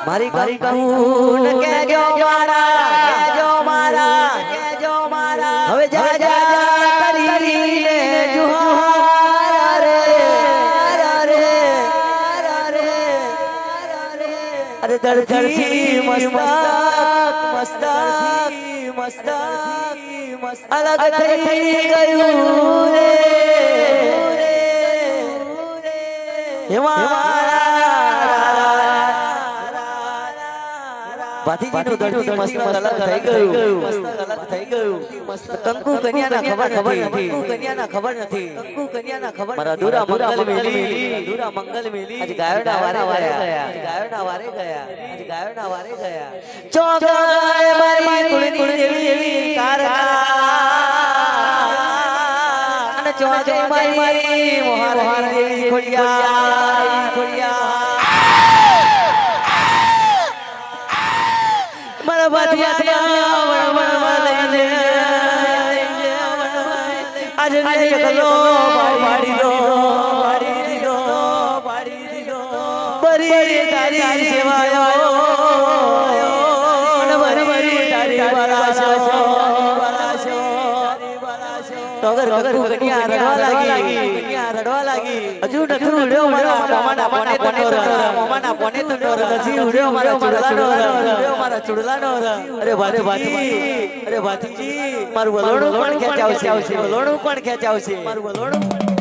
મારી કંકુન કેજો મારા હવે જા જા કરીને જુહાર રે અરે દરથી મસ્તક અલગ થઈ ગયું રે ભાતીજીનું દર્દી મસ્ત અલગ થઈ ગયું કંકુ કન્યાના ખબર નથી મારા દુરા મંગલ મેલી આજ ગાયોના વારે ગયા ચોગાય મારી કુળની દેવી કારકા અને ચોગાય મારી મોહાર દેવી ખોડિયા મારા આજે કલો પાડી દીધો બરી તારી સેવાયો અને બરી તારી બાલાશો તગર કંકુ કન્યા રડવા લાગી હજુ નથી ઉડ્યો મારા મોમાના પોને તંડોર નથી ઉડ્યો મારા ચુડલાનો અરે ભાતીજી મારું વલોણું પણ ખેંચાવશે